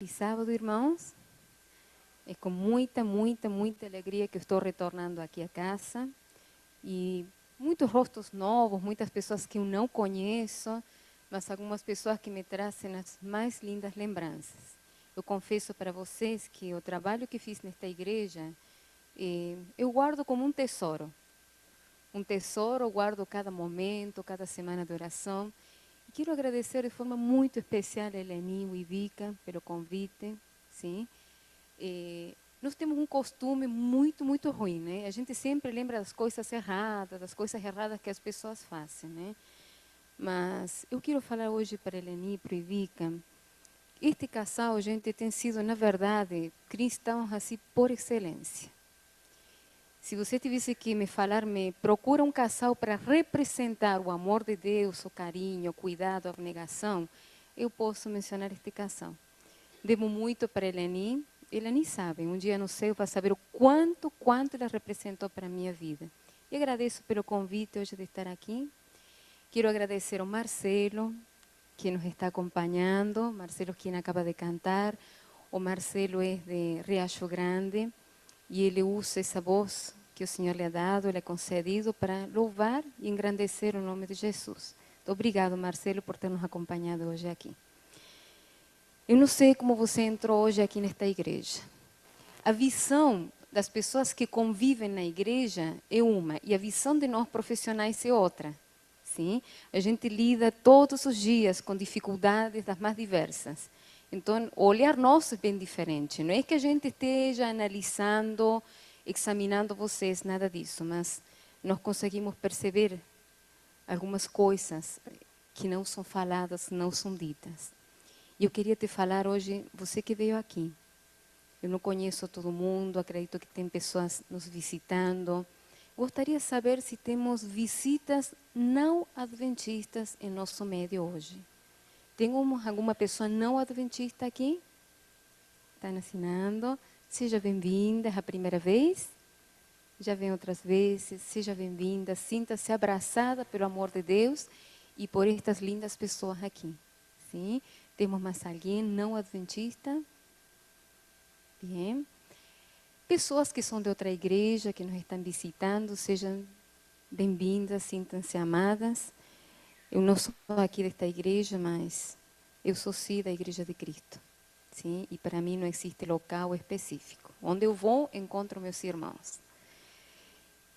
Feliz sábado, irmãos. É com muita alegria que eu estou retornando aqui a casa. E muitos rostos novos, muitas pessoas que eu não conheço, mas algumas pessoas que me trazem as mais lindas lembranças. Eu confesso para vocês que o trabalho que fiz nesta igreja, eu guardo como um tesouro. Um tesouro, eu guardo cada momento, cada semana de oração. E quero agradecer de forma muito especial a Eleni e Vika pelo convite, sim. Nós temos um costume muito ruim, né? A gente sempre lembra das coisas erradas que as pessoas fazem, né? Mas eu quero falar hoje para Eleni e para o Vika. Este casal, gente, tem sido, na verdade, cristãos assim por excelência. Se você tivesse que me falar, me procura um casal para representar o amor de Deus, o carinho, o cuidado, a abnegação, eu posso mencionar este casal. Devo muito para Eleni. Eleni sabe, um dia no céu vai saber o quanto ela representou para a minha vida. E agradeço pelo convite hoje de estar aqui. Quero agradecer ao Marcelo, que nos está acompanhando. Marcelo, quem acaba de cantar. O Marcelo é de Riacho Grande e ele usa essa voz que o Senhor lhe ha dado, lhe ha concedido para louvar e engrandecer o nome de Jesus. Então, obrigado, Marcelo, por ter nos acompanhado hoje aqui. Eu não sei como você entrou hoje aqui nesta igreja. A visão das pessoas que convivem na igreja é uma e a visão de nós profissionais é outra. Sim? A gente lida todos os dias com dificuldades das mais diversas. Então, o olhar nosso é bem diferente. Não é que a gente esteja analisando, examinando vocês, nada disso, mas nós conseguimos perceber algumas coisas que não são faladas, não são ditas. E eu queria te falar hoje, você que veio aqui. Eu não conheço todo mundo, acredito que tem pessoas nos visitando. Gostaria de saber se temos visitas não adventistas em nosso meio hoje. Tem alguma pessoa não adventista aqui? Está assinando. Seja bem-vinda, é a primeira vez? Já vem outras vezes, seja bem-vinda, sinta-se abraçada pelo amor de Deus e por estas lindas pessoas aqui. Sim? Temos mais alguém não adventista? Bem. Pessoas que são de outra igreja, que nos estão visitando, sejam bem-vindas, sintam-se amadas. Eu não sou aqui desta igreja, mas eu sou sim da Igreja de Cristo. Sim? E para mim não existe local específico. Onde eu vou, encontro meus irmãos.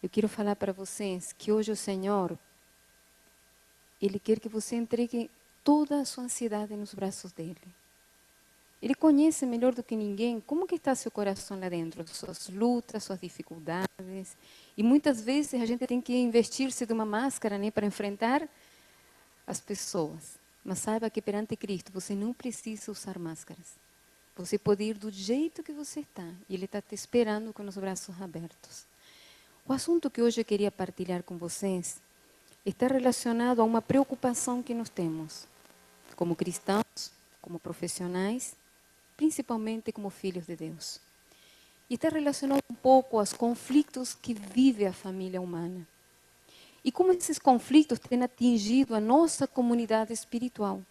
Eu quero falar para vocês que hoje o Senhor, Ele quer que você entregue toda a sua ansiedade nos braços dEle. Ele conhece melhor do que ninguém como que está seu coração lá dentro, suas lutas, suas dificuldades. E muitas vezes a gente tem que investir-se de uma máscara, né, para enfrentar as pessoas. Mas saiba que perante Cristo você não precisa usar máscaras. Você pode ir do jeito que você está. E Ele está te esperando com os braços abertos. O assunto que hoje eu queria partilhar com vocês está relacionado a uma preocupação que nós temos como cristãos, como profissionais, principalmente como filhos de Deus. E está relacionado um pouco aos conflitos que vive a família humana. E como esses conflitos têm atingido a nossa comunidade espiritual.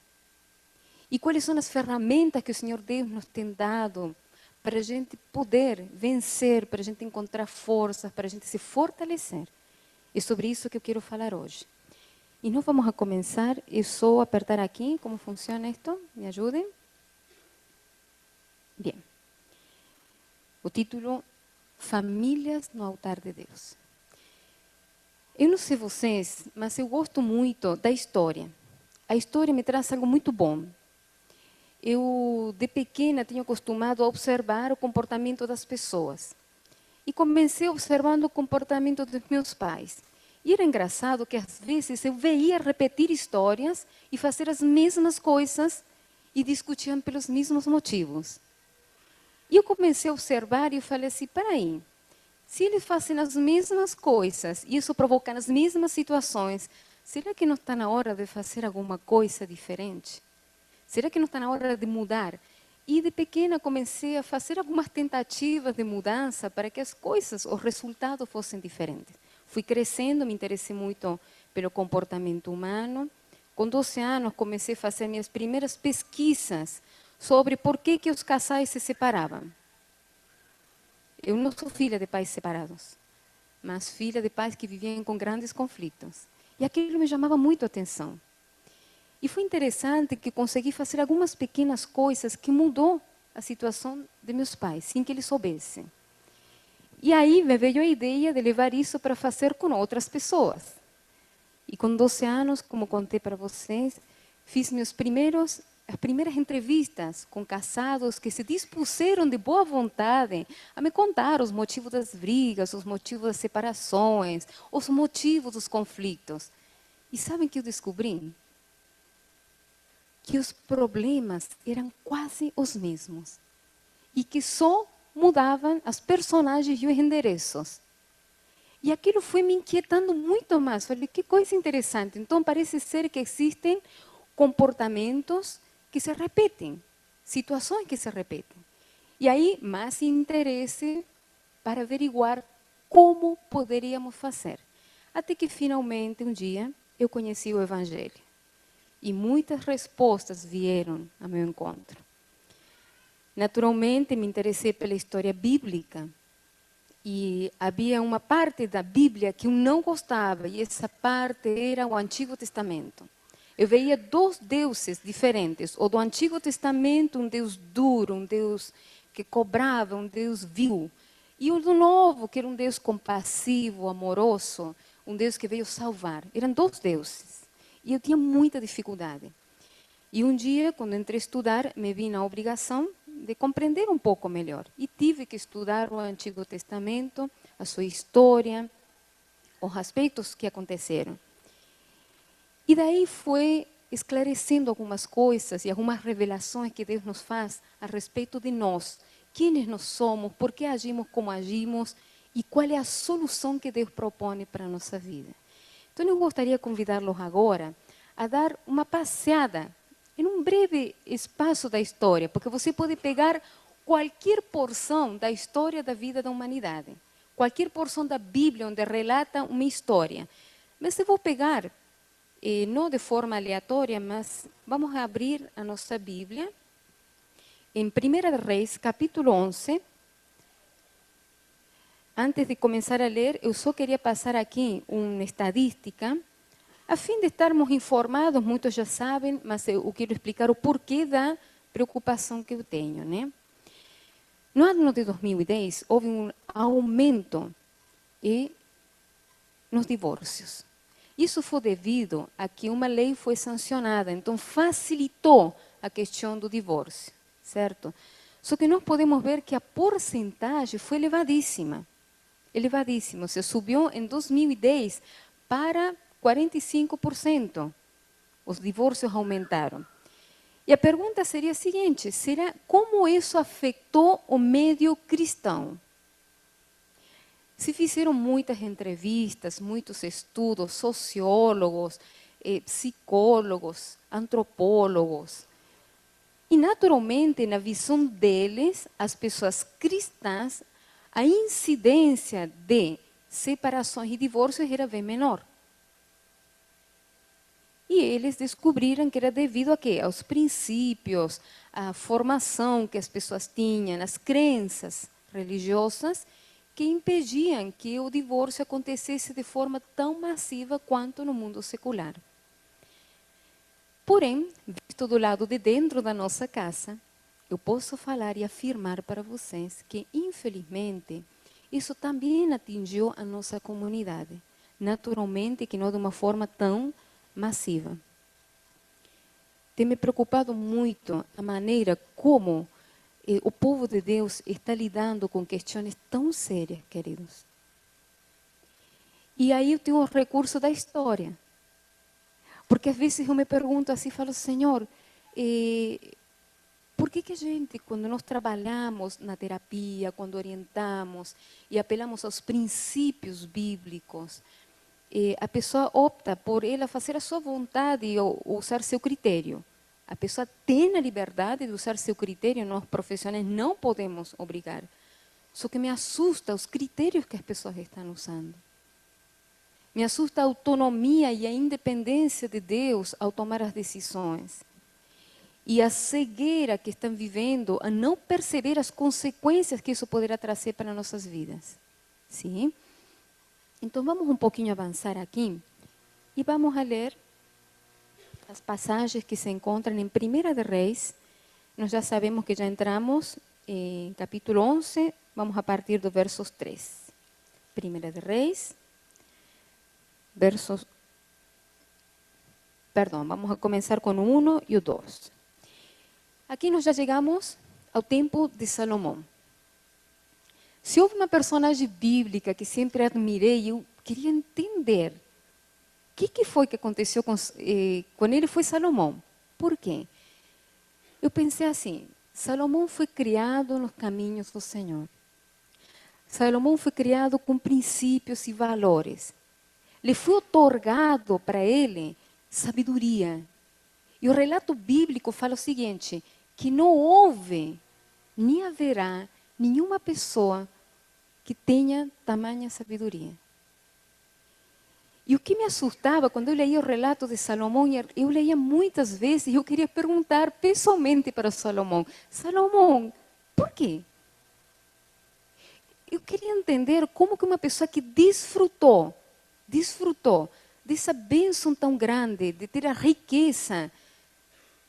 E quais são as ferramentas que o Senhor Deus nos tem dado para a gente poder vencer, para a gente encontrar forças, para a gente se fortalecer. É sobre isso que eu quero falar hoje. E nós vamos a começar, é só apertar aqui, como funciona isto? Me ajudem? Bem. O título, Famílias no Altar de Deus. Eu não sei vocês, mas eu gosto muito da história. A história me traz algo muito bom. Eu, de pequena, tinha acostumado a observar o comportamento das pessoas. E comecei observando o comportamento dos meus pais. E era engraçado que, às vezes, eu veia repetir histórias e fazer as mesmas coisas e discutiam pelos mesmos motivos. E eu comecei a observar e eu falei assim, peraí, se eles fazem as mesmas coisas e isso provoca as mesmas situações, será que não está na hora de fazer alguma coisa diferente? Será que não está na hora de mudar? E de pequena comecei a fazer algumas tentativas de mudança para que as coisas, os resultados fossem diferentes. Fui crescendo, me interessei muito pelo comportamento humano. Com 12 anos comecei a fazer minhas primeiras pesquisas sobre por que os casais se separavam. Eu não sou filha de pais separados, mas filha de pais que viviam com grandes conflitos. E aquilo me chamava muito a atenção. E foi interessante que consegui fazer algumas pequenas coisas que mudou a situação de meus pais, sem que eles soubessem. E aí me veio a ideia de levar isso para fazer com outras pessoas. E com 12 anos, como contei para vocês, fiz as primeiras entrevistas com casados que se dispuseram de boa vontade a me contar os motivos das brigas, os motivos das separações, os motivos dos conflitos. E sabem o que eu descobri? Que os problemas eram quase os mesmos. E que só mudavam as personagens e os endereços. E aquilo foi me inquietando muito mais. Falei, que coisa interessante. Então, parece ser que existem comportamentos que se repetem, situações que se repetem. E aí, mais interesse para averiguar como poderíamos fazer. Até que, finalmente, um dia, eu conheci o Evangelho. E muitas respostas vieram ao meu encontro. Naturalmente, me interessei pela história bíblica. E havia uma parte da Bíblia que eu não gostava, e essa parte era o Antigo Testamento. Eu veia dois deuses diferentes. O do Antigo Testamento, um Deus duro, um Deus que cobrava, um Deus vil. E o do Novo, que era um Deus compassivo, amoroso, um Deus que veio salvar. Eram dois deuses. E eu tinha muita dificuldade. E um dia, quando entrei a estudar, me vi na obrigação de compreender um pouco melhor. E tive que estudar o Antigo Testamento, a sua história, os aspectos que aconteceram. E daí foi esclarecendo algumas coisas e algumas revelações que Deus nos faz a respeito de nós. Quem nós somos, por que agimos como agimos e qual é a solução que Deus propõe para a nossa vida. Então, eu gostaria de convidá-los agora a dar uma passeada em um breve espaço da história, porque você pode pegar qualquer porção da história da vida da humanidade, qualquer porção da Bíblia onde relata uma história. Mas eu vou pegar, não de forma aleatória, mas vamos abrir a nossa Bíblia em 1 Reis, capítulo 11. Antes de começar a ler, eu só queria passar aqui uma estadística, a fim de estarmos informados, muitos já sabem, mas eu quero explicar o porquê da preocupação que eu tenho, né? No ano de 2010, houve um aumento nos divórcios. Isso foi devido a que uma lei foi sancionada, então facilitou a questão do divórcio, certo? Só que nós podemos ver que a porcentagem foi elevadíssima. Elevadíssimo. Se subiu em 2010 para 45%. Os divórcios aumentaram. E a pergunta seria a seguinte: será como isso afetou o meio cristão? Se fizeram muitas entrevistas, muitos estudos, sociólogos, psicólogos, antropólogos. E, naturalmente, na visão deles, as pessoas cristãs, a incidência de separações e divórcios era bem menor. E eles descobriram que era devido a quê? Aos princípios, à formação que as pessoas tinham, às crenças religiosas que impediam que o divórcio acontecesse de forma tão massiva quanto no mundo secular. Porém, visto do lado de dentro da nossa casa, eu posso falar e afirmar para vocês que, infelizmente, isso também atingiu a nossa comunidade. Naturalmente, que não de uma forma tão massiva. Tem me preocupado muito a maneira como o povo de Deus está lidando com questões tão sérias, queridos. E aí eu tenho o recurso da história. Porque às vezes eu me pergunto assim, falo, Senhor, por que a gente, quando nós trabalhamos na terapia, quando orientamos e apelamos aos princípios bíblicos, a pessoa opta por ela fazer a sua vontade ou usar seu critério. A pessoa tem a liberdade de usar seu critério, nós profissionais não podemos obrigar. Só que me assusta os critérios que as pessoas estão usando. Me assusta a autonomia e a independência de Deus ao tomar as decisões. e a cegueira que estão vivendo, a não perceber as consequências que isso poderá trazer para nossas vidas. Sim? Então vamos um pouquinho avançar aqui e vamos a ler as passagens que se encontram em 1 de Reis. Nós já sabemos que já entramos em capítulo 11, vamos a partir do versos 3. 1 de Reis, versos... Perdão, vamos a começar com o 1 e o 2. Aqui nós já chegamos ao tempo de Salomão. Se houve uma personagem bíblica que sempre admirei, eu queria entender o que foi que aconteceu com ele, foi Salomão. Por quê? Eu pensei assim, Salomão foi criado nos caminhos do Senhor. Salomão foi criado com princípios e valores. Lhe foi otorgado para ele sabedoria. E o relato bíblico fala o seguinte, que não houve, nem haverá, nenhuma pessoa que tenha tamanha sabedoria. E o que me assustava, quando eu leía o relato de Salomão, eu leía muitas vezes e eu queria perguntar pessoalmente para Salomão, Salomão, por quê? Eu queria entender como que uma pessoa que desfrutou dessa bênção tão grande, de ter a riqueza,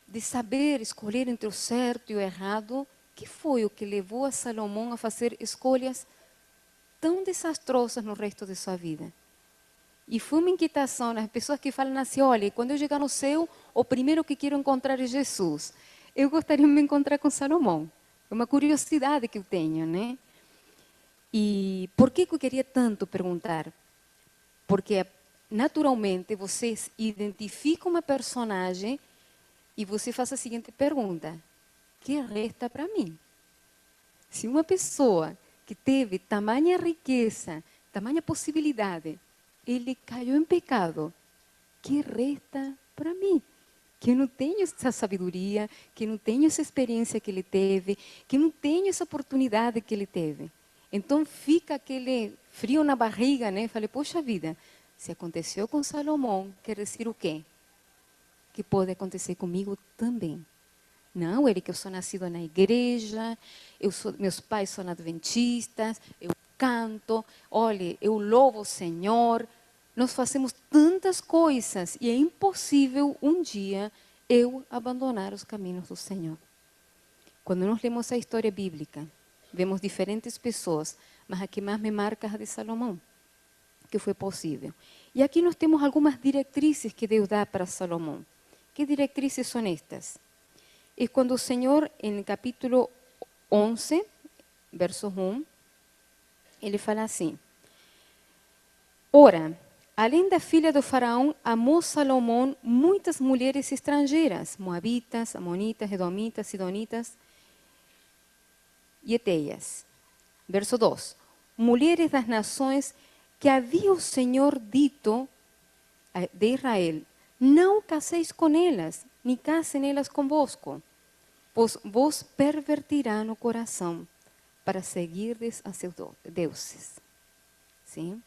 de saber escolher entre o certo e o errado, que foi o que levou a Salomão a fazer escolhas tão desastrosas no resto de sua vida? E foi uma inquietação nas pessoas que falam assim, olha, quando eu chegar no céu, o primeiro que quero encontrar é Jesus. Eu gostaria de me encontrar com Salomão. É uma curiosidade que eu tenho, né? E por que eu queria tanto perguntar? Porque, naturalmente, você identifica uma personagem e você faz a seguinte pergunta, que resta para mim? Se uma pessoa que teve tamanha riqueza, tamanha possibilidade, ele caiu em pecado, que resta para mim? Que eu não tenho essa sabedoria, que não tenho essa experiência que ele teve, que não tenho essa oportunidade que ele teve. Então fica aquele frio na barriga, né? Falei, poxa vida, se aconteceu com Salomão, quer dizer o quê? Que pode acontecer comigo também. Não, ele que eu sou nascido na igreja, meus pais são adventistas, eu canto, olha, eu louvo o Senhor. Nós fazemos tantas coisas e é impossível um dia eu abandonar os caminhos do Senhor. Quando nós lemos a história bíblica, vemos diferentes pessoas, mas a que mais me marca é a de Salomão, que foi possível. E aqui nós temos algumas diretrizes que Deus dá para Salomão. Que diretrizes são estas? É quando o Senhor, em capítulo 11, verso 1, ele fala assim, ora, além da filha do faraó, amou Salomão muitas mulheres estrangeiras, moabitas, amonitas, edomitas, sidonitas e eteias. Verso 2, mulheres das nações que havia o Senhor dito de Israel, não caseis com elas, nem casem elas convosco, pois vos pervertirão o coração para seguirdes a seus deuses. Sim?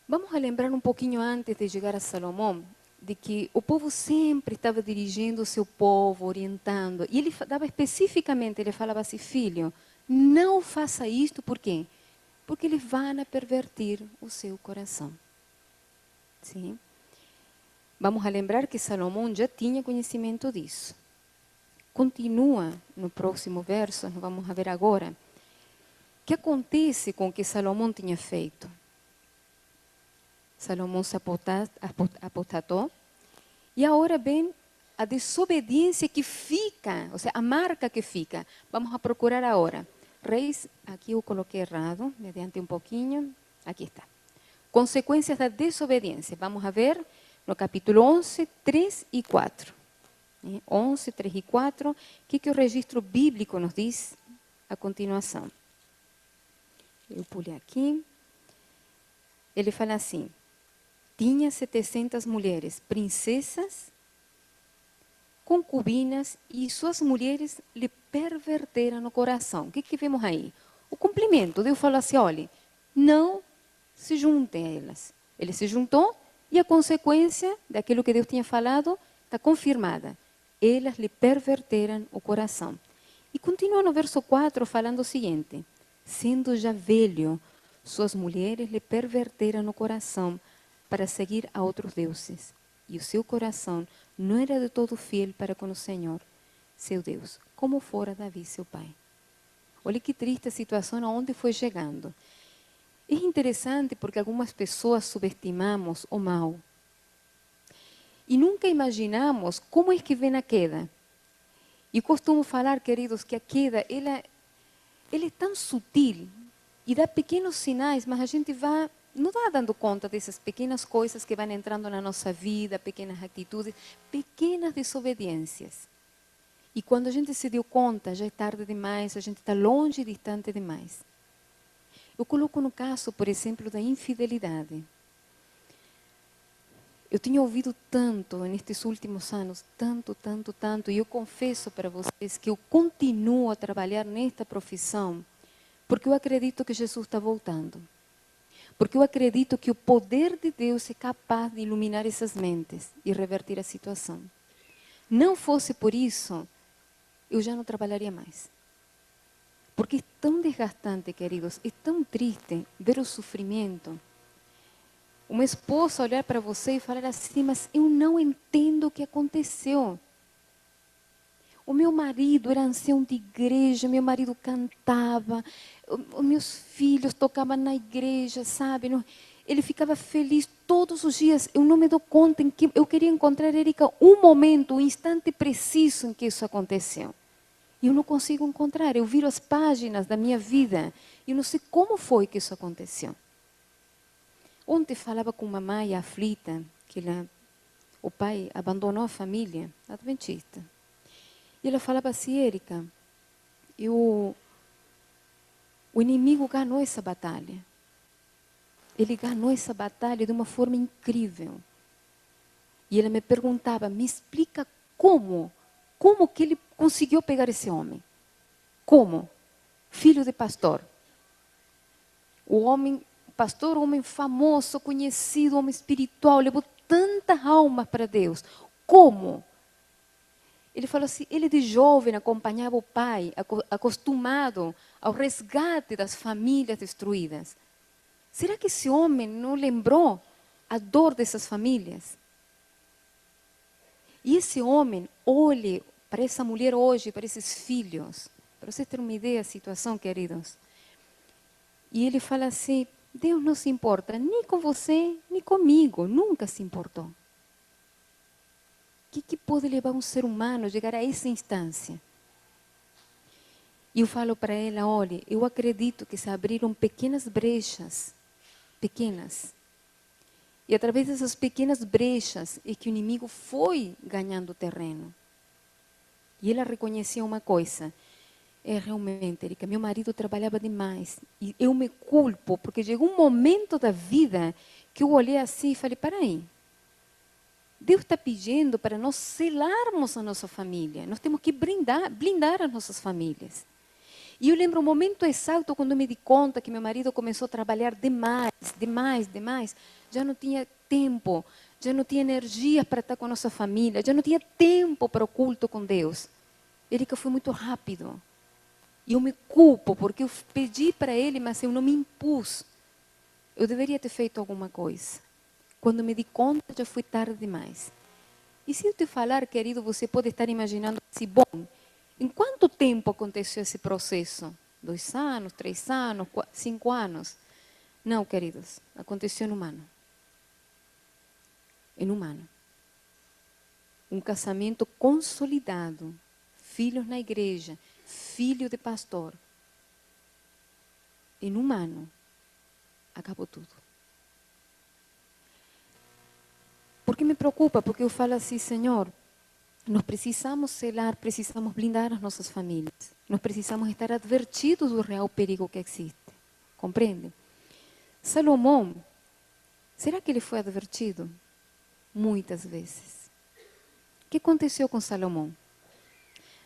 Vamos a lembrar um pouquinho antes de chegar a Salomão, de que o povo sempre estava dirigindo o seu povo, orientando. E ele dava especificamente, ele falava assim, filho, não faça isto, por quê? Porque eles vão perverter o seu coração. Sim? Vamos a lembrar que Salomão já tinha conhecimento disso. Continua no próximo verso, nós vamos ver agora. O que acontece com o que Salomão tinha feito? Salomão se apostatou. E agora vem a desobediência que fica, ou seja, a marca que fica. Vamos a procurar agora. Reis, aqui eu coloquei errado, mediante um pouquinho. Aqui está. Consequências da desobediência. Vamos a ver no capítulo 11, 3 e 4. 11, 3 e 4. O que o registro bíblico nos diz a continuação? Eu pulei aqui. Ele fala assim, tinha 700 mulheres, princesas, concubinas, e suas mulheres lhe perverteram o coração. O que vemos aí? O cumprimento. Deus falou assim, olha, não se juntem a elas. Ele se juntou e a consequência daquilo que Deus tinha falado está confirmada. elas lhe perverteram o coração. E continua no verso 4 falando o seguinte: sendo já velho, suas mulheres lhe perverteram o coração para seguir a outros deuses. E o seu coração não era de todo fiel para com o Senhor, seu Deus, como fora Davi, seu pai. Olha que triste a situação aonde foi chegando. É interessante porque algumas pessoas subestimamos o mal. E nunca imaginamos como é que vem a queda. E costumo falar, queridos, que a queda, ela é tão sutil e dá pequenos sinais, mas a gente não vai dando conta dessas pequenas coisas que vão entrando na nossa vida, pequenas atitudes, pequenas desobediências. E quando a gente se deu conta, já é tarde demais, a gente está longe e distante demais. Eu coloco no caso, por exemplo, da infidelidade. Eu tinha ouvido tanto nestes últimos anos, tanto, e eu confesso para vocês que eu continuo a trabalhar nesta profissão, porque eu acredito que Jesus está voltando. Porque eu acredito que o poder de Deus é capaz de iluminar essas mentes e reverter a situação. Não fosse por isso, eu já não trabalharia mais. Porque é tão desgastante, queridos, é tão triste ver o sofrimento. Uma esposa olhar para você e falar assim: mas eu não entendo o que aconteceu. O meu marido era ancião de igreja, meu marido cantava, os meus filhos tocavam na igreja, sabe? Ele ficava feliz todos os dias. Eu não me dou conta em que eu queria encontrar, Érica, um momento, um instante preciso em que isso aconteceu. E eu não consigo encontrar. Eu viro as páginas da minha vida e eu não sei como foi que isso aconteceu. Ontem falava com uma mãe aflita, que o pai abandonou a família, adventista. E ela falava assim: Érica, o inimigo ganhou essa batalha. Ele ganhou essa batalha de uma forma incrível. E ela me perguntava: me explica como que ele conseguiu pegar esse homem? Como? Filho de pastor. O homem, pastor, homem famoso, conhecido, homem espiritual, levou tantas almas para Deus. Como? Ele falou assim: ele de jovem acompanhava o pai, acostumado ao resgate das famílias destruídas. Será que esse homem não lembrou a dor dessas famílias? E esse homem olhe para essa mulher hoje, para esses filhos, para vocês terem uma ideia da situação, queridos. E ele fala assim: Deus não se importa nem com você, nem comigo, nunca se importou. O que pode levar um ser humano a chegar a essa instância? E eu falo para ela: olha, eu acredito que se abriram pequenas brechas, pequenas. E através dessas pequenas brechas é que o inimigo foi ganhando terreno. E ela reconhecia uma coisa: realmente, Erika, meu marido trabalhava demais. E eu me culpo, porque chegou um momento da vida que eu olhei assim e falei: para aí. Deus está pedindo para nós selarmos a nossa família. Nós temos que blindar as nossas famílias. E eu lembro o momento exato quando eu me di conta que meu marido começou a trabalhar demais. Já não tinha tempo, já não tinha energia para estar com a nossa família, já não tinha tempo para o culto com Deus. Erika, foi muito rápido. E eu me culpo porque eu pedi para ele, mas eu não me impus. Eu deveria ter feito alguma coisa. Quando me di conta, já foi tarde demais. E se eu te falar, querido, você pode estar imaginando assim: bom, em quanto tempo aconteceu esse processo? 2 anos, 3 anos, 5 anos? Não, queridos, aconteceu no ano. Em um ano. Um casamento consolidado, filhos na igreja, filho de pastor. Em um ano, acabou tudo. Por que me preocupa? Porque eu falo assim: Senhor, nós precisamos selar, precisamos blindar as nossas famílias. Nós precisamos estar advertidos do real perigo que existe. Compreende? Salomão, será que ele foi advertido? Muitas vezes. O que aconteceu com Salomão?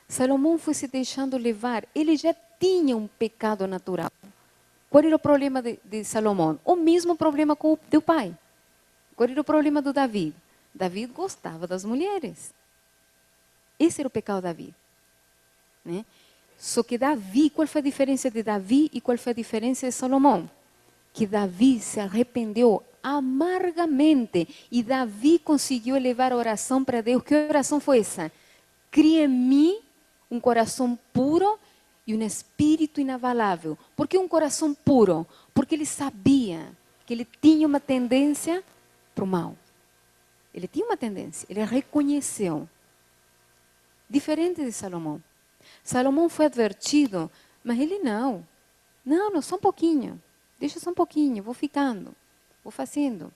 Salomão foi se deixando levar. Ele já tinha um pecado natural. Qual era o problema de Salomão? O mesmo problema com o teu pai. Qual era o problema do Davi? Davi gostava das mulheres. Esse era o pecado de Davi, né? Só que Davi, qual foi a diferença de Davi e qual foi a diferença de Salomão? Que Davi se arrependeu amargamente e Davi conseguiu elevar a oração para Deus. Que oração foi essa? Cria em mim um coração puro e um espírito inabalável. Por que um coração puro? Porque ele sabia que ele tinha uma tendência para o mal. Ele tinha uma tendência, ele reconheceu. Diferente de Salomão. Salomão foi advertido, mas ele não. Não, só um pouquinho. Deixa só um pouquinho, vou ficando, vou fazendo.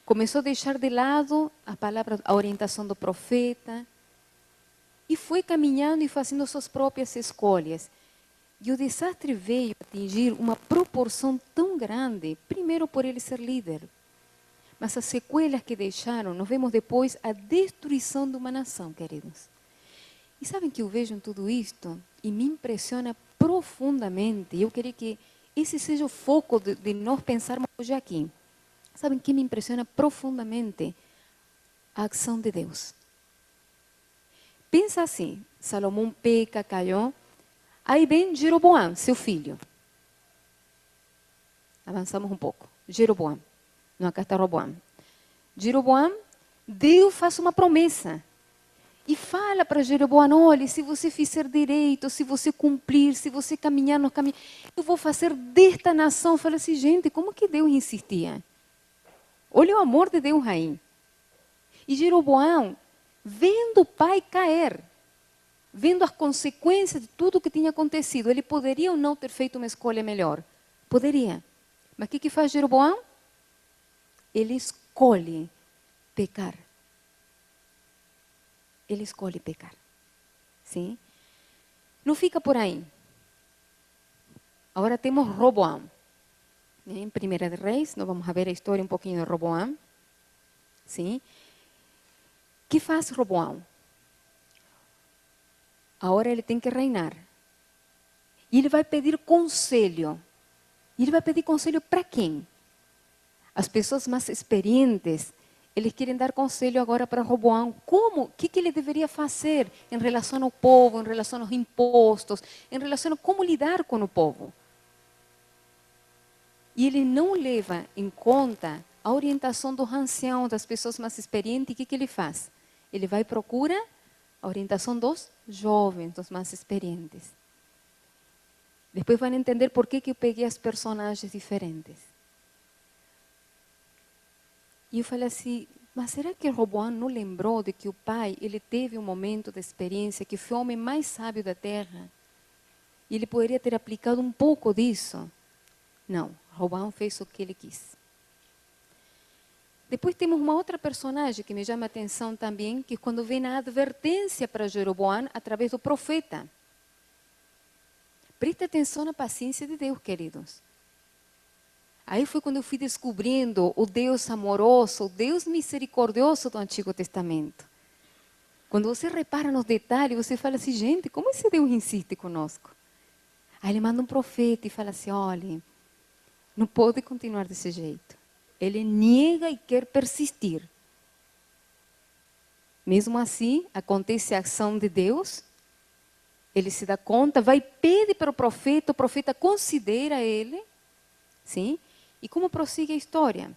Começou a deixar de lado a palavra, a orientação do profeta. E foi caminhando e fazendo suas próprias escolhas. E o desastre veio atingir uma proporção tão grande, primeiro por ele ser líder. Mas as sequelas que deixaram, nós vemos depois a destruição de uma nação, queridos. E sabem que eu vejo em tudo isto e me impressiona profundamente. Eu queria que esse seja o foco de nós pensarmos hoje aqui. Sabem que me impressiona profundamente? A ação de Deus. Pensa assim, Salomão peca, caiu. Aí vem Jeroboão, seu filho. Avançamos um pouco. Jeroboão. Não, acá está Roboão. Jeroboão, Deus faz uma promessa. E fala para Jeroboão, olha, se você fizer direito, se você cumprir, se você caminhar no caminho, eu vou fazer desta nação. Fala assim, gente, como que Deus insistia? Olha o amor de Deus aí. E Jeroboão, vendo o pai cair, vendo as consequências de tudo o que tinha acontecido, ele poderia ou não ter feito uma escolha melhor? Poderia. Mas o que faz Jeroboão? Ele escolhe pecar. Ele escolhe pecar. Sim? Não fica por aí. Agora temos Roboão. Em 1 de Reis, nós vamos ver a história um pouquinho de Roboão. Sim? O que faz Roboão? Agora ele tem que reinar. E ele vai pedir conselho. E ele vai pedir conselho para quem? As pessoas mais experientes, eles querem dar conselho agora para Roboão. Como? O que ele deveria fazer em relação ao povo, em relação aos impostos, em relação a como lidar com o povo. E ele não leva em conta a orientação dos anciãos, das pessoas mais experientes. E o que ele faz? Ele vai e procura a orientação dos jovens, dos mais experientes. Depois vão entender por que eu peguei as personagens diferentes. E eu falei assim, mas será que Roboão não lembrou de que o pai, ele teve um momento de experiência, que foi o homem mais sábio da terra? E ele poderia ter aplicado um pouco disso? Não, Roboão fez o que ele quis. Depois temos uma outra personagem que me chama a atenção também, que quando vem a advertência para Jeroboão através do profeta. Presta atenção na paciência de Deus, queridos. Aí foi quando eu fui descobrindo o Deus amoroso, o Deus misericordioso do Antigo Testamento. Quando você repara nos detalhes, você fala assim, gente, como esse Deus insiste conosco? Aí ele manda um profeta e fala assim, olha, não pode continuar desse jeito. Ele nega e quer persistir. Mesmo assim, acontece a ação de Deus, ele se dá conta, vai e pede para o profeta considera ele, sim? E como prossegue a história?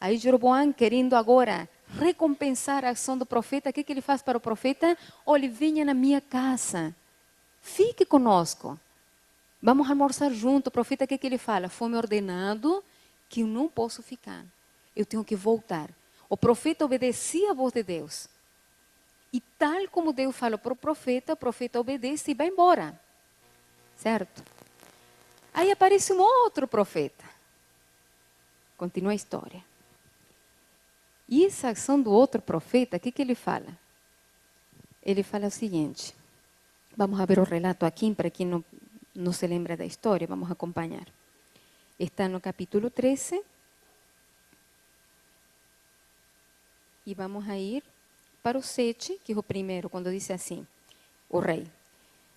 Aí Jeroboão, querendo agora recompensar a ação do profeta, o que ele faz para o profeta? Olha, venha na minha casa, fique conosco, vamos almoçar junto. O profeta, o que ele fala? Foi-me ordenado que eu não posso ficar, eu tenho que voltar. O profeta obedecia a voz de Deus. E tal como Deus falou para o profeta obedece e vai embora. Certo? Aí aparece um outro profeta. Continua a história. E essa ação do outro profeta, o que ele fala? Ele fala o seguinte. Vamos a ver o relato aqui, para quem não se lembra da história, vamos acompanhar. Está no capítulo 13. E vamos a ir para o 7, que é o primeiro, quando diz assim, o rei.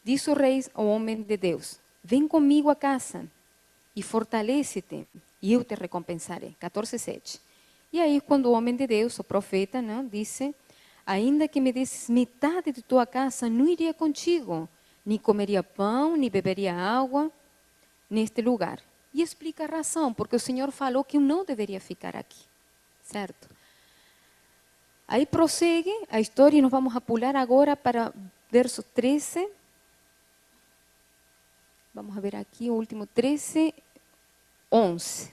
Diz o rei ao homem de Deus, vem comigo a casa e fortalece-te, e eu te recompensarei. 14:7. E aí, quando o homem de Deus, o profeta, não, disse, ainda que me desses metade de tua casa, não iria contigo, nem comeria pão, nem beberia água neste lugar. E explica a razão, porque o Senhor falou que eu não deveria ficar aqui, certo? Aí prossegue a história e nós vamos a pular agora para verso 13. Vamos a ver aqui o último 13, 11.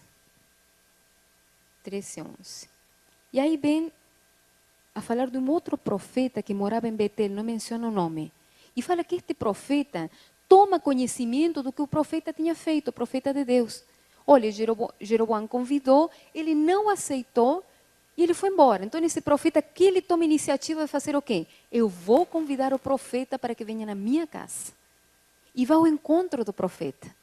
13, 11. E aí vem a falar de um outro profeta que morava em Betel, não menciona o nome. E fala que este profeta toma conhecimento do que o profeta tinha feito, o profeta de Deus. Olha, Jeroboão convidou, ele não aceitou e ele foi embora. Então esse profeta aqui, ele toma a iniciativa de fazer o quê? Eu vou convidar o profeta para que venha na minha casa. E vai ao encontro do profeta.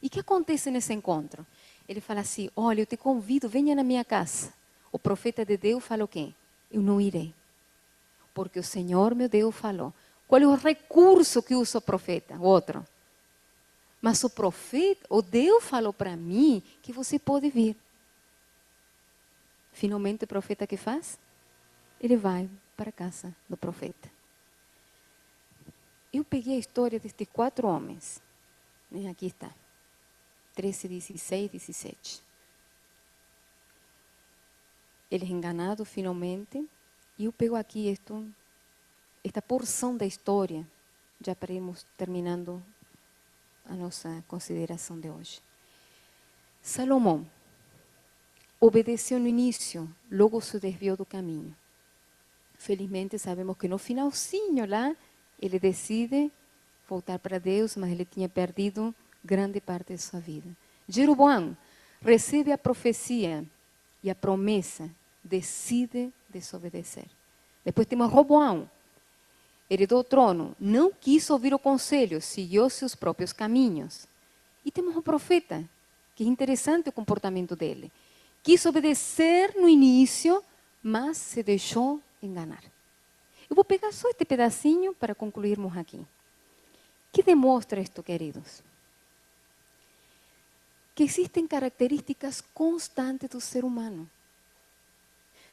E o que acontece nesse encontro? Ele fala assim, olha, eu te convido, venha na minha casa. O profeta de Deus fala o quê? Eu não irei. Porque o Senhor, meu Deus, falou. Qual é o recurso que usa o profeta? Outro. Mas o profeta, o Deus falou para mim que você pode vir. Finalmente o profeta que faz? Ele vai para a casa do profeta. Eu peguei a história destes 4 homens. Aqui está. 13, 16, 17. Eles enganados finalmente. E eu pego aqui esta porção da história, já para irmos terminando a nossa consideração de hoje. Salomão obedeceu no início, logo se desviou do caminho. Felizmente sabemos que no finalzinho lá, ele decide voltar para Deus, mas ele tinha perdido grande parte de sua vida. Jeroboão recebe a profecia e a promessa, decide desobedecer. Depois temos Roboão, herdou o trono, não quis ouvir o conselho, seguiu seus próprios caminhos. E temos um profeta, que é interessante o comportamento dele. Quis obedecer no início, mas se deixou enganar. Eu vou pegar só este pedacinho para concluirmos aqui. O que demonstra isto, queridos? Que existem características constantes do ser humano.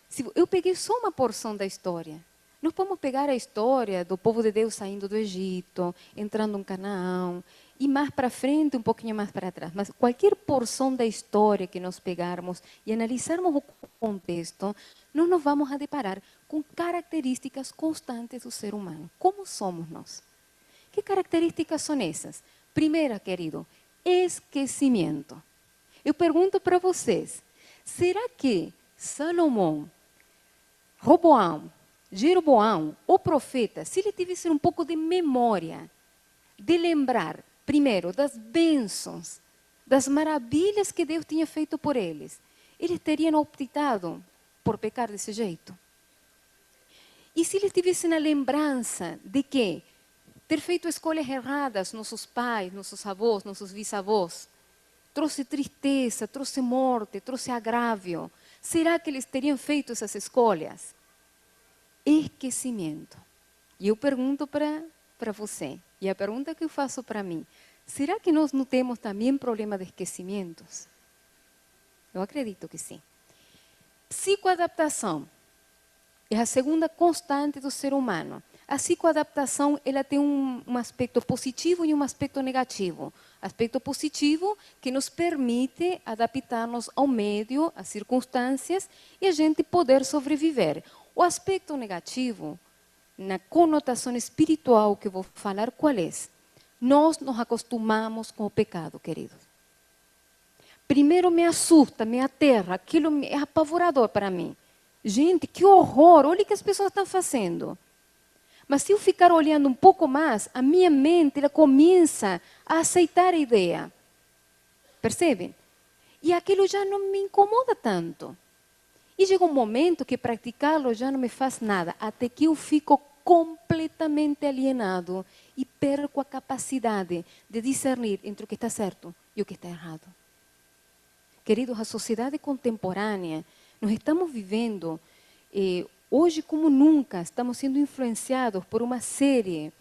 Se eu peguei só uma porção da história. Nós podemos pegar a história do povo de Deus saindo do Egito, entrando em Canaã, e mais para frente, um pouquinho mais para trás. Mas qualquer porção da história que nós pegarmos e analisarmos o contexto, nós nos vamos a deparar com características constantes do ser humano. Como somos nós? Que características são essas? Primeira, querido, esquecimento. Eu pergunto para vocês, será que Salomão, Roboão, Jeroboão, o profeta, se ele tivesse um pouco de memória, de lembrar, primeiro, das bênçãos, das maravilhas que Deus tinha feito por eles teriam optado por pecar desse jeito? E se eles tivessem a lembrança de que ter feito escolhas erradas, nossos pais, nossos avós, nossos bisavós, trouxe tristeza, trouxe morte, trouxe agravio, será que eles teriam feito essas escolhas? Esquecimento. E eu pergunto para você, e a pergunta que eu faço para mim, será que nós não temos também problema de esquecimentos? Eu acredito que sim. Psicoadaptação é a segunda constante do ser humano. A psicoadaptação, ela tem um aspecto positivo e um aspecto negativo. Aspecto positivo que nos permite adaptar-nos ao meio, às circunstâncias e a gente poder sobreviver. O aspecto negativo, na conotação espiritual que eu vou falar, qual é? Nós nos acostumamos com o pecado, queridos. Primeiro me assusta, me aterra, aquilo é apavorador para mim. Gente, que horror, olha o que as pessoas estão fazendo. Mas se eu ficar olhando um pouco mais, a minha mente ela começa a aceitar a ideia. Percebem? E aquilo já não me incomoda tanto. E chega um momento que praticá-lo já não me faz nada, até que eu fico completamente alienado e perco a capacidade de discernir entre o que está certo e o que está errado. Queridos, a sociedade contemporânea, nós estamos vivendo, hoje como nunca, estamos sendo influenciados por uma série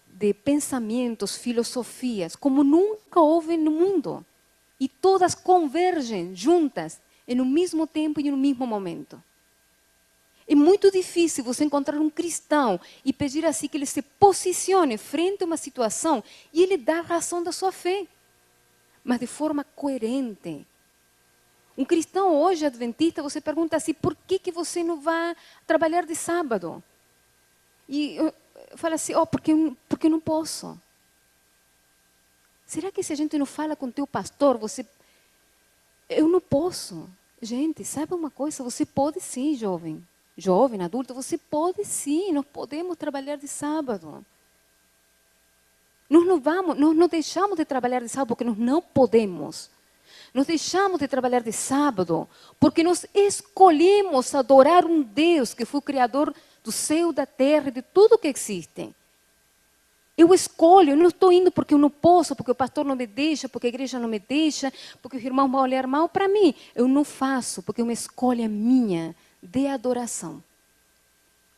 de pensamentos, filosofias, como nunca houve no mundo. E todas convergem juntas, em um mesmo tempo e em um mesmo momento. É muito difícil você encontrar um cristão e pedir assim que ele se posicione frente a uma situação e ele dá a razão da sua fé, mas de forma coerente. Um cristão hoje adventista, você pergunta assim, por que você não vai trabalhar de sábado? E fala assim, porque eu não posso. Será que se a gente não fala com o teu pastor, eu não posso. Gente, sabe uma coisa? Você pode sim, jovem. Jovem, adulto, você pode sim. Nós podemos trabalhar de sábado. Nós não deixamos de trabalhar de sábado porque nós não podemos. Nós deixamos de trabalhar de sábado porque nós escolhemos adorar um Deus que foi o Criador do céu, da terra e de tudo que existe. Eu escolho, eu não estou indo porque eu não posso, porque o pastor não me deixa, porque a igreja não me deixa, porque os irmãos vão olhar mal para mim. Eu não faço, porque é uma escolha minha de adoração.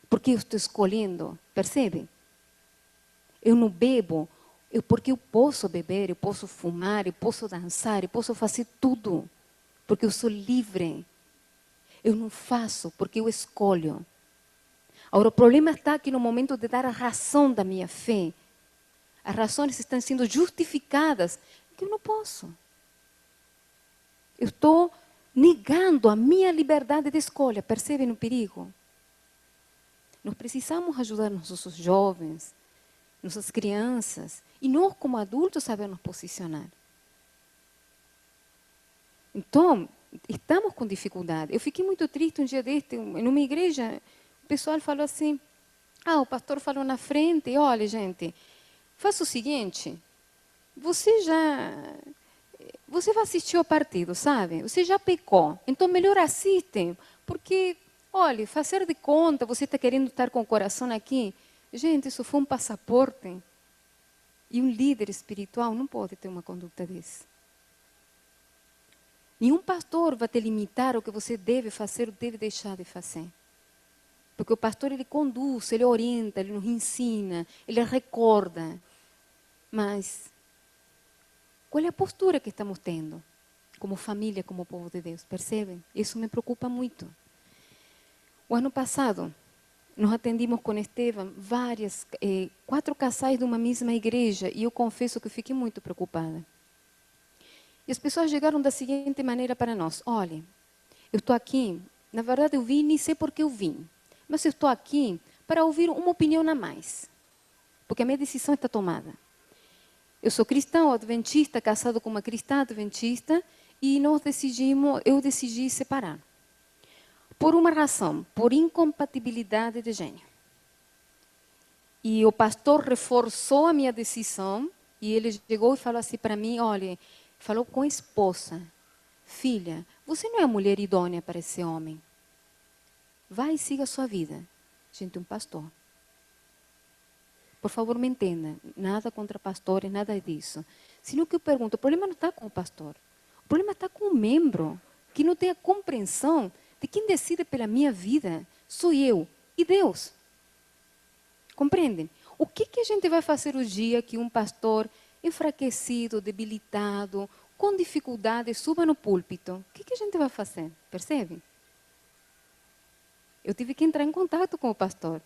Porque eu estou escolhendo, percebe? Eu não bebo, porque eu posso beber, eu posso fumar, eu posso dançar, eu posso fazer tudo. Porque eu sou livre. Eu não faço, porque eu escolho. Agora, o problema está aqui no momento de dar a razão da minha fé. As razões estão sendo justificadas, que eu não posso. Eu estou negando a minha liberdade de escolha. Percebem o perigo? Nós precisamos ajudar nossos jovens, nossas crianças, e nós, como adultos, saber nos posicionar. Então, estamos com dificuldade. Eu fiquei muito triste um dia deste, em uma igreja, o pessoal falou assim, o pastor falou na frente, olha, gente, faça o seguinte, você vai assistir ao partido, sabe? Você já pecou, então melhor assistem, porque, olha, fazer de conta, você está querendo estar com o coração aqui. Gente, isso foi um passaporte. E um líder espiritual não pode ter uma conduta dessa. Nenhum pastor vai te limitar o que você deve fazer ou deve deixar de fazer. Porque o pastor, ele conduz, ele orienta, ele nos ensina, ele recorda. Mas, qual é a postura que estamos tendo? Como família, como povo de Deus, percebem? Isso me preocupa muito. O ano passado, nós atendimos com Estevam 4 casais de uma mesma igreja, e eu confesso que fiquei muito preocupada. E as pessoas chegaram da seguinte maneira para nós, olha, eu estou aqui, na verdade eu vim, nem sei por que eu vim, mas eu estou aqui para ouvir uma opinião a mais, porque a minha decisão está tomada. Eu sou cristão adventista, casado com uma cristã adventista, e eu decidi separar. Por uma razão, por incompatibilidade de gênero. E o pastor reforçou a minha decisão, e ele chegou e falou assim para mim, olha, falou com a esposa, filha, você não é a mulher idônea para esse homem. Vai e siga a sua vida. Gente, um pastor. Por favor, me entenda, nada contra pastores, nada disso. Senão que eu pergunto, o problema não está com o pastor. O problema está com o membro, que não tem a compreensão de quem decide pela minha vida sou eu e Deus. Compreendem? O que a gente vai fazer o dia que um pastor enfraquecido, debilitado, com dificuldade, suba no púlpito? O que a gente vai fazer? Percebe? Eu tive que entrar em contato com o pastor.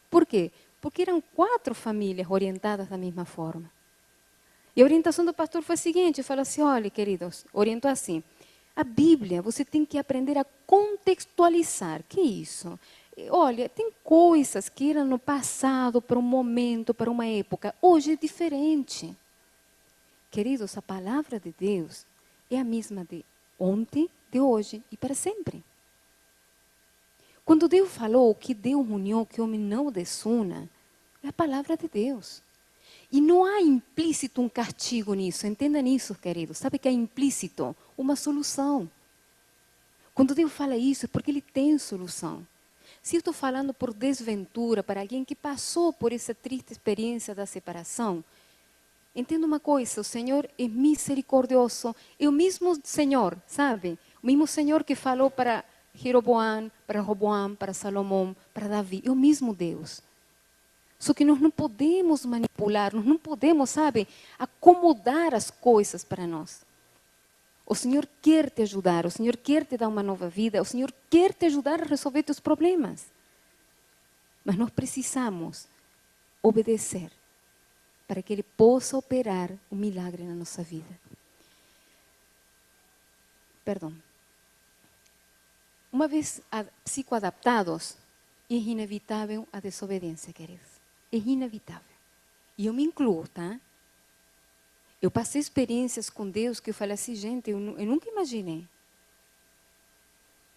Por quê? Porque eram 4 famílias orientadas da mesma forma. E a orientação do pastor foi a seguinte, falou assim, olha, queridos, orientou assim, a Bíblia, você tem que aprender a contextualizar. Que é isso? Olha, tem coisas que eram no passado, para um momento, para uma época. Hoje é diferente. Queridos, a palavra de Deus é a mesma de ontem, de hoje e para sempre. Quando Deus falou que Deus uniu, que o homem não desuna, é a palavra de Deus. E não há implícito um castigo nisso. Entendam isso, queridos. Sabe que é implícito? Uma solução. Quando Deus fala isso, é porque Ele tem solução. Se eu estou falando por desventura, para alguém que passou por essa triste experiência da separação, entenda uma coisa, o Senhor é misericordioso. É o mesmo Senhor, sabe? O mesmo Senhor que falou para Jeroboam, para Roboam, para Salomão, para Davi. É o mesmo Deus. Só que nós não podemos manipular, nós não podemos, sabe, acomodar as coisas para nós. O Senhor quer te ajudar, o Senhor quer te dar uma nova vida, o Senhor quer te ajudar a resolver teus problemas. Mas nós precisamos obedecer para que Ele possa operar um milagre na nossa vida. Perdão. Uma vez psicoadaptados, é inevitável a desobediência, queridos. É inevitável. E eu me incluo, tá? Eu passei experiências com Deus que eu falei assim, gente, eu nunca imaginei.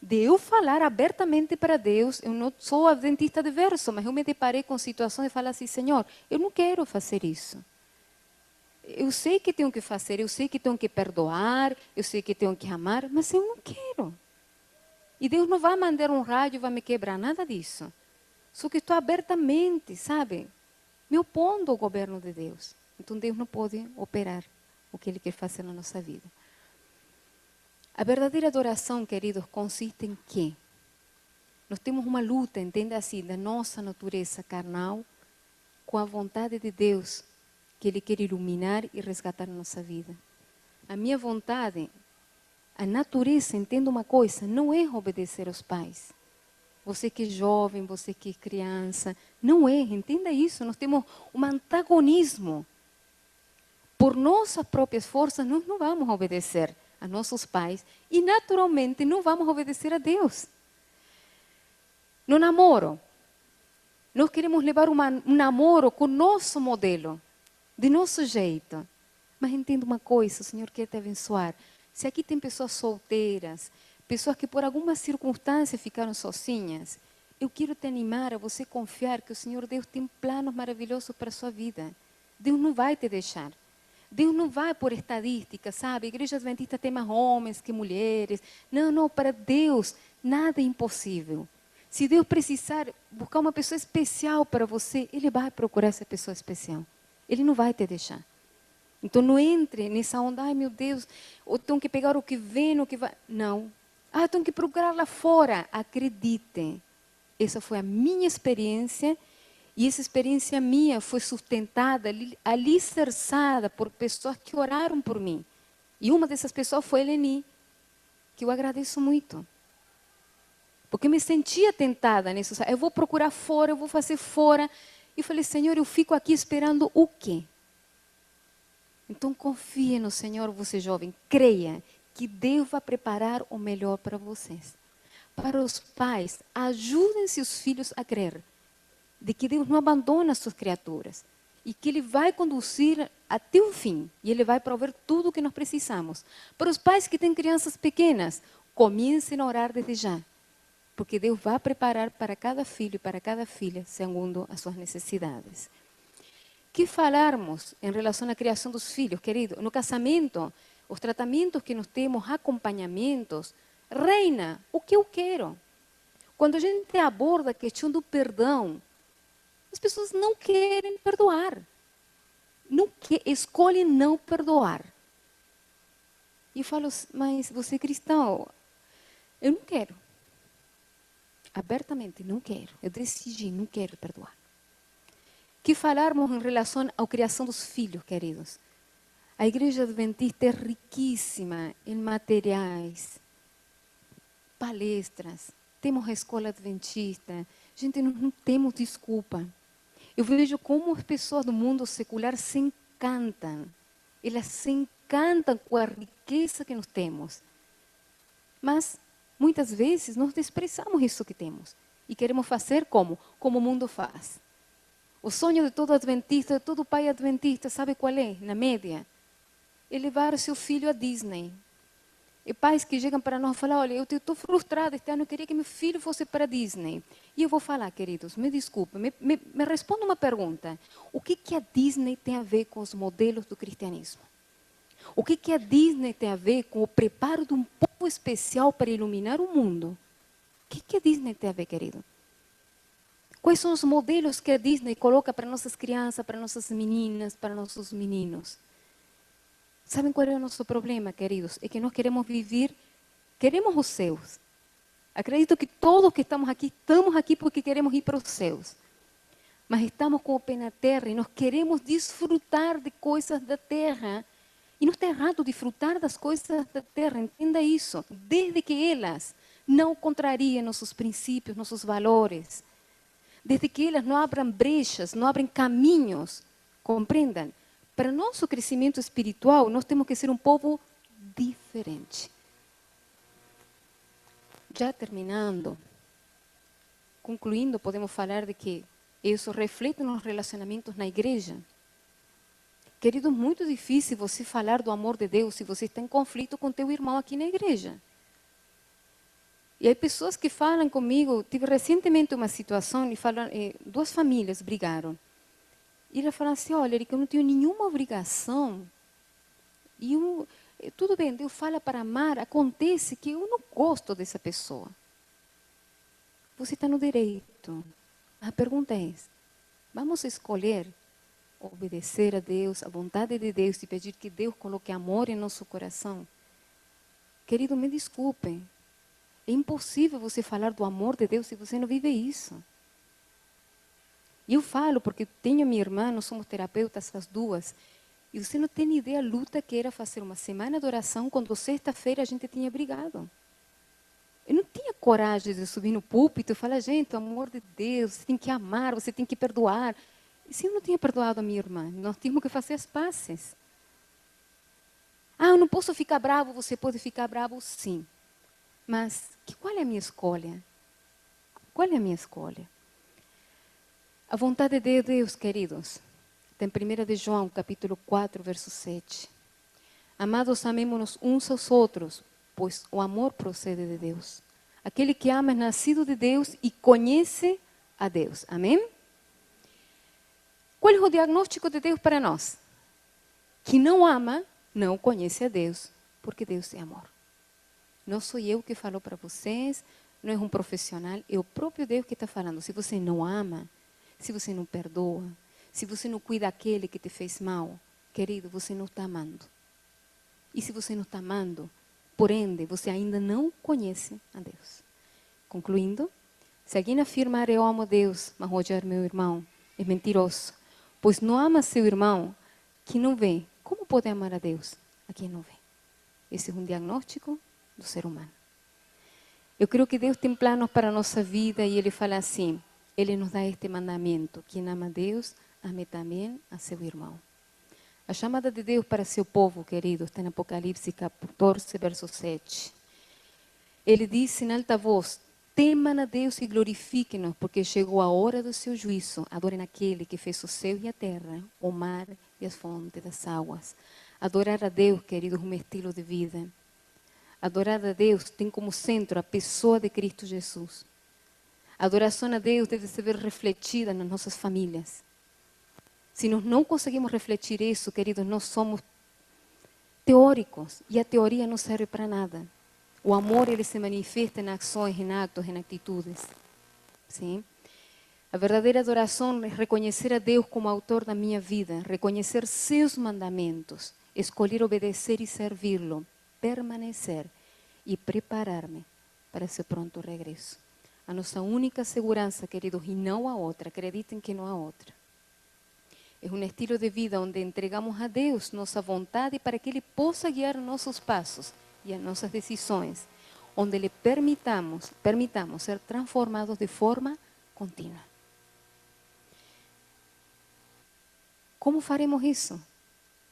De eu falar abertamente para Deus, eu não sou adventista de verso, mas eu me deparei com situações e falei assim, Senhor, eu não quero fazer isso. Eu sei que tenho que fazer, eu sei que tenho que perdoar, eu sei que tenho que amar, mas eu não quero. E Deus não vai mandar um raio e vai me quebrar, nada disso. Só que estou abertamente, sabe? Me opondo ao governo de Deus. Então Deus não pode operar o que Ele quer fazer na nossa vida. A verdadeira adoração, queridos, consiste em quê? Nós temos uma luta, entenda assim, da nossa natureza carnal com a vontade de Deus, que Ele quer iluminar e resgatar a nossa vida. A minha vontade, a natureza, entenda uma coisa, não é obedecer aos pais. Você que é jovem, você que é criança, não é, entenda isso. Nós temos um antagonismo. Por nossas próprias forças, nós não vamos obedecer a nossos pais e, naturalmente, não vamos obedecer a Deus. No namoro, nós queremos levar um namoro com o nosso modelo, de nosso jeito. Mas entenda uma coisa, o Senhor quer te abençoar. Se aqui tem pessoas solteiras, pessoas que por alguma circunstância ficaram sozinhas, eu quero te animar a você confiar que o Senhor Deus tem planos maravilhosos para a sua vida. Deus não vai te deixar. Deus não vai por estadística, sabe? A igreja adventista tem mais homens que mulheres. Não, não, para Deus nada é impossível. Se Deus precisar buscar uma pessoa especial para você, Ele vai procurar essa pessoa especial. Ele não vai te deixar. Então não entre nessa onda, ai meu Deus, eu tenho que pegar o que vem, o que vai. Não. Eu tenho que procurar lá fora. Acredite. Essa foi a minha experiência. E essa experiência minha foi sustentada, alicerçada por pessoas que oraram por mim. E uma dessas pessoas foi Eleni, que eu agradeço muito. Porque eu me sentia tentada nisso. Eu vou procurar fora, eu vou fazer fora. E eu falei, Senhor, eu fico aqui esperando o quê? Então confie no Senhor, você jovem. Creia que Deus vai preparar o melhor para vocês. Para os pais, ajudem seus filhos a crer de que Deus não abandona as suas criaturas e que Ele vai conduzir até o fim e Ele vai prover tudo o que nós precisamos. Para os pais que têm crianças pequenas, comecem a orar desde já, porque Deus vai preparar para cada filho e para cada filha segundo as suas necessidades. Que falarmos em relação à criação dos filhos, querido? No casamento, os tratamentos que nós temos, acompanhamentos, reina o que eu quero. Quando a gente aborda a questão do perdão, as pessoas não querem perdoar. Escolhem não perdoar. E eu falo, mas você é cristão? Eu não quero. Abertamente, não quero. Eu decidi, não quero perdoar. Que falarmos em relação à criação dos filhos, queridos? A igreja adventista é riquíssima em materiais, palestras. Temos a escola adventista. Gente, nós não temos desculpa. Eu vejo como as pessoas do mundo secular se encantam. Elas se encantam com a riqueza que nós temos. Mas, muitas vezes, nós desprezamos isso que temos. E queremos fazer como? Como o mundo faz. O sonho de todo adventista, de todo pai adventista, sabe qual é? Na média, é levar seu filho a Disney. E pais que chegam para nós e falam, olha, eu estou frustrada este ano, eu queria que meu filho fosse para Disney. E eu vou falar, queridos, me desculpe, me responda uma pergunta. O que a Disney tem a ver com os modelos do cristianismo? O que a Disney tem a ver com o preparo de um povo especial para iluminar o mundo? O que a Disney tem a ver, querido? Quais são os modelos que a Disney coloca para nossas crianças, para nossas meninas, para nossos meninos? Sabem qual é o nosso problema, queridos? É que nós queremos os céus. Acredito que todos que estamos aqui porque queremos ir para os céus. Mas estamos com o pé na terra e nós queremos desfrutar de coisas da terra. E não está errado desfrutar das coisas da terra, entenda isso. Desde que elas não contrariem nossos princípios, nossos valores. Desde que elas não abram brechas, não abram caminhos, compreendam. Para nosso crescimento espiritual, nós temos que ser um povo diferente. Já terminando, concluindo, podemos falar de que isso reflete nos relacionamentos na igreja. Querido, é muito difícil você falar do amor de Deus se você está em conflito com teu irmão aqui na igreja. E há pessoas que falam comigo, tive recentemente uma situação, e falam, duas famílias brigaram. E ela fala assim, olha, Erika, eu não tenho nenhuma obrigação. E tudo bem, Deus fala para amar, acontece que eu não gosto dessa pessoa. Você está no direito. A pergunta é, vamos escolher obedecer a Deus, a vontade de Deus e pedir que Deus coloque amor em nosso coração? Querido, me desculpe. É impossível você falar do amor de Deus se você não vive isso. E eu falo porque tenho minha irmã, nós somos terapeutas as duas, e você não tem ideia a luta que era fazer uma semana de oração quando sexta-feira a gente tinha brigado. Eu não tinha coragem de subir no púlpito e falar, gente, o amor de Deus, você tem que amar, você tem que perdoar. E se eu não tinha perdoado a minha irmã, nós tínhamos que fazer as pazes. Ah, eu não posso ficar bravo, você pode ficar bravo, sim. Mas qual é a minha escolha? Qual é a minha escolha? A vontade de Deus, queridos, tem 1 de João, capítulo 4, verso 7. Amados, amemos-nos uns aos outros, pois o amor procede de Deus. Aquele que ama é nascido de Deus e conhece a Deus. Amém? Qual é o diagnóstico de Deus para nós? Que não ama, não conhece a Deus, porque Deus é amor. Não sou eu que falo para vocês, não é um profissional, é o próprio Deus que está falando. Se você não ama, se você não perdoa, se você não cuida daquele que te fez mal, querido, você não está amando. E se você não está amando, por ende, você ainda não conhece a Deus. Concluindo, se alguém afirmar eu amo Deus, mas odiar meu irmão, é mentiroso. Pois não ama seu irmão que não vê. Como pode amar a Deus a quem não vê? Esse é um diagnóstico do ser humano. Eu creio que Deus tem planos para a nossa vida e Ele fala assim, Ele nos dá este mandamento, quem ama a Deus, ame também a seu irmão. A chamada de Deus para seu povo, querido, está em Apocalipse 14, verso 7. Ele disse em alta voz, temam a Deus e glorifiquem-nos, porque chegou a hora do seu juízo. Adorem aquele que fez o céu e a terra, o mar e as fontes das águas. Adorar a Deus, queridos, é um estilo de vida. Adorar a Deus tem como centro a pessoa de Cristo Jesus. A adoração a Deus deve ser refletida nas nossas famílias. Se nós não conseguimos refletir isso, queridos, nós somos teóricos e a teoria não serve para nada. O amor, ele se manifesta em ações, em atos, em atitudes. Sim? A verdadeira adoração é reconhecer a Deus como autor da minha vida, reconhecer seus mandamentos, escolher obedecer e servi-lo, permanecer e preparar-me para seu pronto regresso. A nossa única segurança, queridos, e não há outra, acreditem que não há outra. É um estilo de vida onde entregamos a Deus nossa vontade para que Ele possa guiar nossos passos e as nossas decisões, onde lhe permitamos ser transformados de forma contínua. Como faremos isso?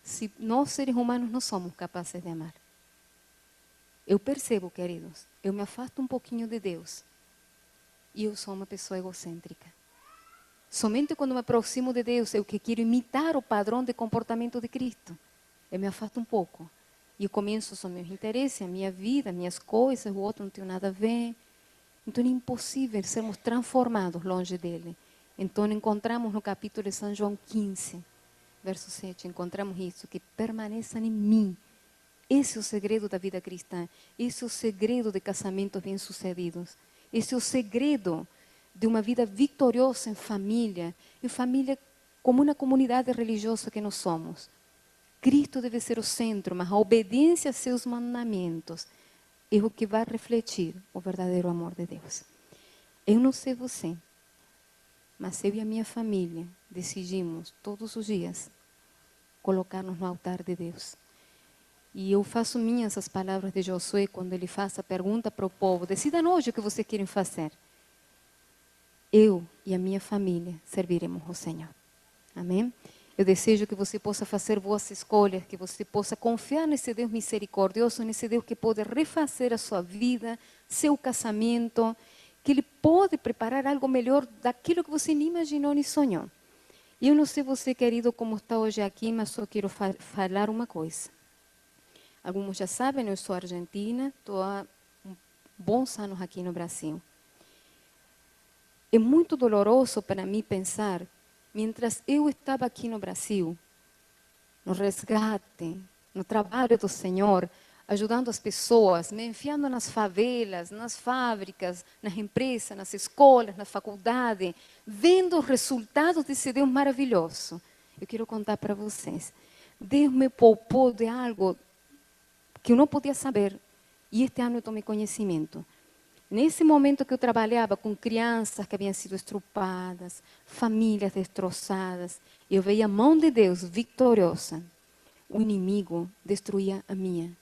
Se nós, seres humanos, não somos capazes de amar. Eu percebo, queridos, eu me afasto um pouquinho de Deus e eu sou uma pessoa egocêntrica. Somente quando me aproximo de Deus, eu que quero imitar o padrão de comportamento de Cristo. Eu me afasto um pouco. E eu começo os meus interesses, a minha vida, minhas coisas, o outro não tem nada a ver. Então é impossível sermos transformados longe dele. Então encontramos no capítulo de São João 15, verso 7, encontramos isso, que permaneçam em mim. Esse é o segredo da vida cristã. Esse é o segredo de casamentos bem-sucedidos. Esse é o segredo de uma vida vitoriosa em família como uma comunidade religiosa que nós somos. Cristo deve ser o centro, mas a obediência a seus mandamentos é o que vai refletir o verdadeiro amor de Deus. Eu não sei você, mas eu e a minha família decidimos todos os dias colocar-nos no altar de Deus E eu faço minhas as palavras de Josué quando ele faz a pergunta para o povo: decidam hoje o que vocês querem fazer. Eu e a minha família serviremos ao Senhor. Amém? Eu desejo que você possa fazer boas escolhas, que você possa confiar nesse Deus misericordioso, nesse Deus que pode refazer a sua vida, seu casamento, que Ele pode preparar algo melhor daquilo que você nem imaginou nem sonhou. E eu não sei você, querido, como está hoje aqui, mas só quero falar uma coisa. Alguns já sabem, eu sou argentina, estou há bons anos aqui no Brasil. É muito doloroso para mim pensar, mientras eu estava aqui no Brasil, no resgate, no trabalho do Senhor, ajudando as pessoas, me enfiando nas favelas, nas fábricas, nas empresas, nas escolas, na faculdade, vendo os resultados desse Deus maravilhoso. Eu quero contar para vocês. Deus me poupou de algo que eu não podia saber. E este ano eu tomei conhecimento. Nesse momento que eu trabalhava com crianças que haviam sido estrupadas, famílias destroçadas, eu veia a mão de Deus vitoriosa. O inimigo destruía a minha.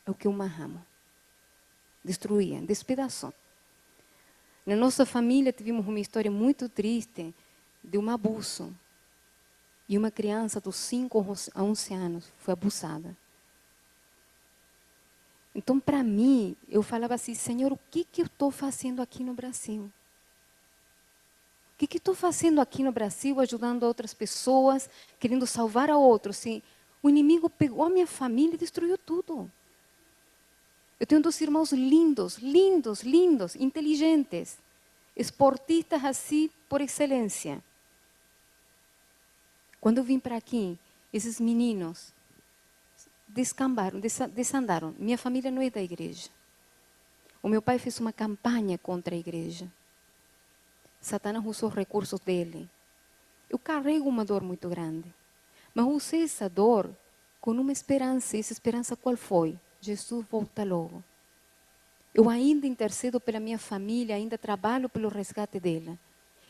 É o que eu mais amo. Destruía, despedaçou. Na nossa família tivemos uma história muito triste de um abuso. E uma criança dos 5 a 11 anos foi abusada. Então, para mim, eu falava assim: Senhor, o que eu estou fazendo aqui no Brasil? O que estou fazendo aqui no Brasil, ajudando outras pessoas, querendo salvar a outros? Sim, o inimigo pegou a minha família e destruiu tudo. Eu tenho 2 irmãos lindos, lindos, lindos, inteligentes, esportistas assim por excelência. Quando eu vim para aqui, esses meninos descambaram, desandaram. Minha família não é da igreja. O meu pai fez uma campanha contra a igreja. Satanás usou os recursos dele. Eu carrego uma dor muito grande. Mas usei essa dor com uma esperança. E essa esperança qual foi? Jesus volta logo. Eu ainda intercedo pela minha família, ainda trabalho pelo resgate dela.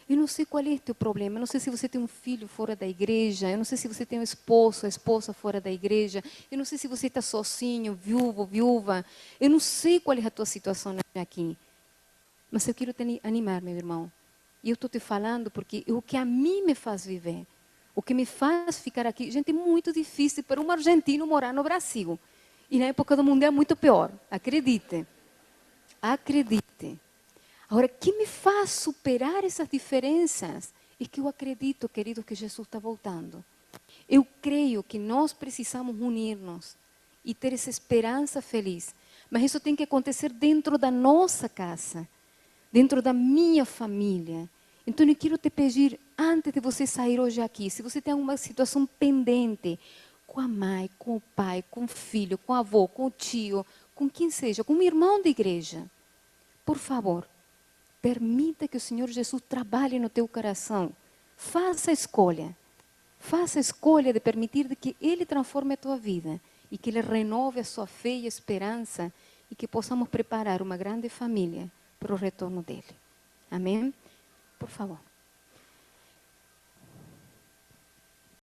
Eu não sei qual é o teu problema, eu não sei se você tem um filho fora da igreja, eu não sei se você tem um esposo, a esposa fora da igreja, eu não sei se você está sozinho, viúvo, viúva, eu não sei qual é a tua situação aqui. Mas eu quero te animar, meu irmão. E eu estou te falando porque é o que a mim me faz viver, o que me faz ficar aqui. Gente, é muito difícil para um argentino morar no Brasil. E na época do mundo é muito pior, acredite. Acredite. Agora, o que me faz superar essas diferenças é que eu acredito, querido, que Jesus está voltando. Eu creio que nós precisamos unir-nos e ter essa esperança feliz. Mas isso tem que acontecer dentro da nossa casa, dentro da minha família. Então, eu quero te pedir, antes de você sair hoje aqui, se você tem alguma situação pendente, com a mãe, com o pai, com o filho, com o avô, com o tio, com quem seja, com um irmão de igreja, por favor, permita que o Senhor Jesus trabalhe no teu coração. Faça a escolha. Faça a escolha de permitir que Ele transforme a tua vida e que Ele renove a sua fé e esperança e que possamos preparar uma grande família para o retorno dele. Amém? Por favor.